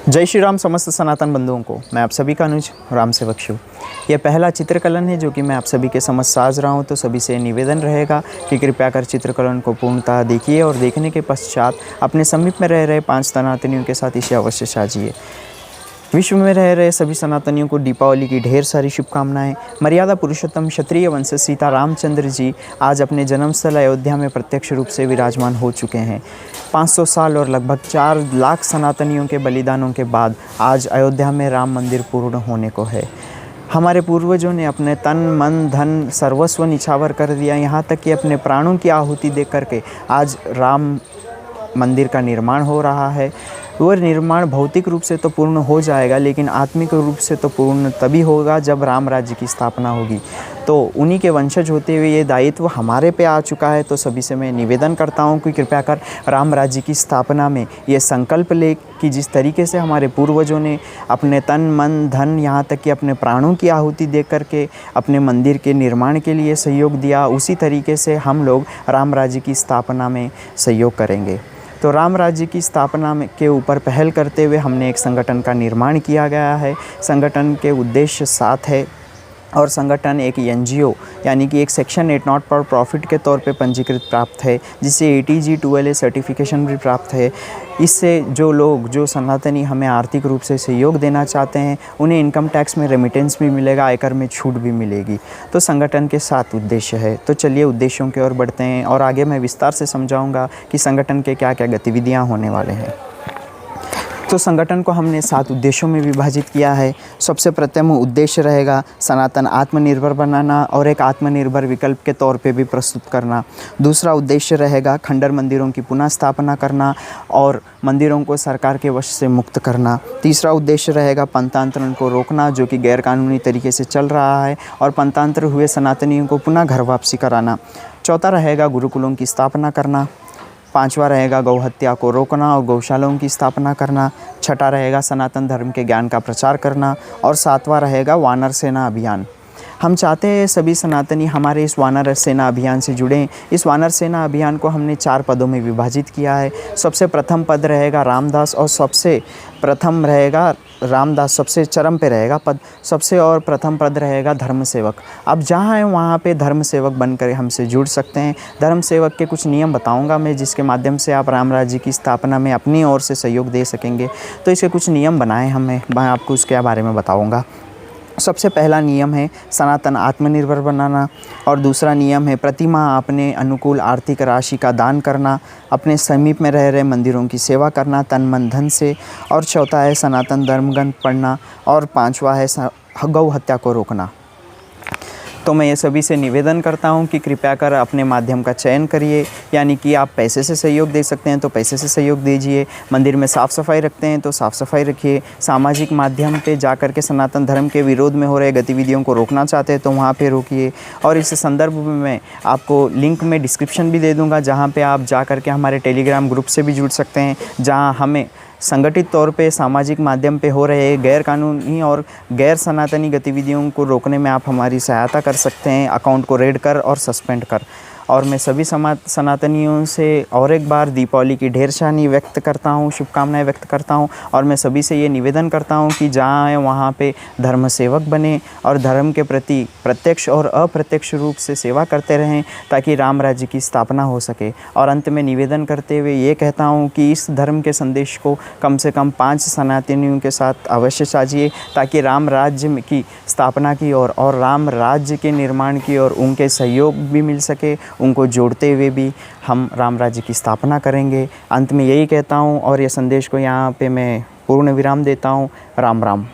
जय श्री राम समस्त सनातन बंधुओं को। मैं आप सभी का अनुज राम सेवक शिव। यह पहला चित्रकलन है जो कि मैं आप सभी के समझ साज रहा हूँ, तो सभी से निवेदन रहेगा कि कृपया कर चित्रकलन को पूर्णतः देखिए और देखने के पश्चात अपने समीप में रह रहे 5 सनातनियों के साथ इसे अवश्य साझिए। विश्व में रह रहे सभी सनातनियों को दीपावली की ढेर सारी शुभकामनाएं। मर्यादा पुरुषोत्तम क्षत्रिय वंश सीता रामचंद्र जी आज अपने जन्मस्थल अयोध्या में प्रत्यक्ष रूप से विराजमान हो चुके हैं। 500 साल और लगभग 4 लाख सनातनियों के बलिदानों के बाद आज अयोध्या में राम मंदिर पूर्ण होने को है। हमारे पूर्वजों ने अपने तन मन धन सर्वस्व निछावर कर दिया, यहाँ तक कि अपने प्राणों की आहुति दे करके आज राम मंदिर का निर्माण हो रहा है। वह निर्माण भौतिक रूप से तो पूर्ण हो जाएगा, लेकिन आत्मिक रूप से तो पूर्ण तभी होगा जब राम राज्य की स्थापना होगी। तो उन्हीं के वंशज होते हुए ये दायित्व हमारे पे आ चुका है। तो सभी से मैं निवेदन करता हूँ कि कृपया कर राम राज्य की स्थापना में ये संकल्प ले कि जिस तरीके से हमारे पूर्वजों ने अपने तन मन धन यहाँ तक कि अपने प्राणों की आहुति दे करके अपने मंदिर के निर्माण के लिए सहयोग दिया, उसी तरीके से हम लोग राम राज्य की स्थापना में सहयोग करेंगे। तो राम राज्य की स्थापना में के ऊपर पहल करते हुए हमने एक संगठन का निर्माण किया गया है। संगठन के उद्देश्य 7 है और संगठन एक एनजीओ यानी कि एक सेक्शन 8 नॉट फॉर प्रॉफिट के तौर पे पंजीकृत प्राप्त है, जिससे ATG 2LA सर्टिफिकेशन भी प्राप्त है। इससे जो सनातनी हमें आर्थिक रूप से सहयोग देना चाहते हैं उन्हें इनकम टैक्स में रेमिटेंस भी मिलेगा, आयकर में छूट भी मिलेगी। तो संगठन के 7 उद्देश्य है। तो चलिए उद्देश्यों की ओर बढ़ते हैं और आगे मैं विस्तार से समझाऊंगा कि संगठन के क्या क्या गतिविधियां होने वाले हैं। तो संगठन को हमने 7 उद्देश्यों में विभाजित किया है। सबसे प्रथम उद्देश्य रहेगा सनातन आत्मनिर्भर बनाना और एक आत्मनिर्भर विकल्प के तौर पे भी प्रस्तुत करना। दूसरा उद्देश्य रहेगा खंडर मंदिरों की पुनः स्थापना करना और मंदिरों को सरकार के वश से मुक्त करना। तीसरा उद्देश्य रहेगा पंथांतरण को रोकना जो कि गैरकानूनी तरीके से चल रहा है और पंथांतर हुए सनातनियों को पुनः घर वापसी कराना। चौथा रहेगा गुरुकुलों की स्थापना करना। 5वां रहेगा गौ हत्या को रोकना और गौशालाओं की स्थापना करना। 6ठा रहेगा सनातन धर्म के ज्ञान का प्रचार करना और 7वां रहेगा वानर सेना अभियान। हम चाहते हैं सभी सनातनी हमारे इस वानर सेना अभियान से जुड़ें। इस वानर सेना अभियान को हमने 4 पदों में विभाजित किया है। सबसे प्रथम पद रहेगा रामदास और सबसे चरम पे रहेगा पद, सबसे और प्रथम पद रहेगा धर्म सेवक। अब जहाँ है वहाँ पे धर्म सेवक बनकर हमसे जुड़ सकते हैं। धर्म सेवक के कुछ नियम बताऊँगा मैं, जिसके माध्यम से आप राम राज्य की स्थापना में अपनी ओर से सहयोग दे सकेंगे। तो इसके कुछ नियम बनाए मैं आपको उसके बारे में बताऊँगा। सबसे पहला नियम है सनातन आत्मनिर्भर बनाना और दूसरा नियम है प्रति माह अपने अनुकूल आर्थिक राशि का दान करना, अपने समीप में रह रहे मंदिरों की सेवा करना तन मन धन से, और चौथा है सनातन धर्म ग्रंथ पढ़ना और 5वां है गौ हत्या को रोकना। तो मैं ये सभी से निवेदन करता हूँ कि कृपया कर अपने माध्यम का चयन करिए, यानी कि आप पैसे से सहयोग दे सकते हैं तो पैसे से सहयोग दीजिए। मंदिर में साफ़ सफाई रखते हैं तो साफ़ सफाई रखिए। सामाजिक माध्यम पे जा कर के सनातन धर्म के विरोध में हो रहे गतिविधियों को रोकना चाहते हैं तो वहाँ पे रोकिए। और इस संदर्भ में मैं आपको लिंक में डिस्क्रिप्शन भी दे दूँगा, जहाँ पर आप जा कर के हमारे टेलीग्राम ग्रुप से भी जुड़ सकते हैं, जहाँ हमें संगठित तौर पे सामाजिक माध्यम पे हो रहे गैर कानूनी और गैर सनातनी गतिविधियों को रोकने में आप हमारी सहायता कर सकते हैं, अकाउंट को रेड कर और सस्पेंड कर। और मैं सभी सनातनियों से और एक बार दीपावली की ढेर सारी व्यक्त करता हूँ, शुभकामनाएं व्यक्त करता हूँ। और मैं सभी से ये निवेदन करता हूँ कि जहाँ है वहाँ पे धर्म सेवक बने और धर्म के प्रति प्रत्यक्ष और अप्रत्यक्ष रूप से सेवा करते रहें ताकि राम राज्य की स्थापना हो सके। और अंत में निवेदन करते हुए ये कहता हूँ कि इस धर्म के संदेश को कम से कम 5 सनातनियों के साथ अवश्य साझिए ताकि राम राज्य की स्थापना की और राम राज्य के निर्माण की और उनके सहयोग भी मिल सके। उनको जोड़ते हुए भी हम राम राज्य की स्थापना करेंगे। अंत में यही कहता हूँ और ये संदेश को यहाँ पे मैं पूर्ण विराम देता हूँ। राम राम।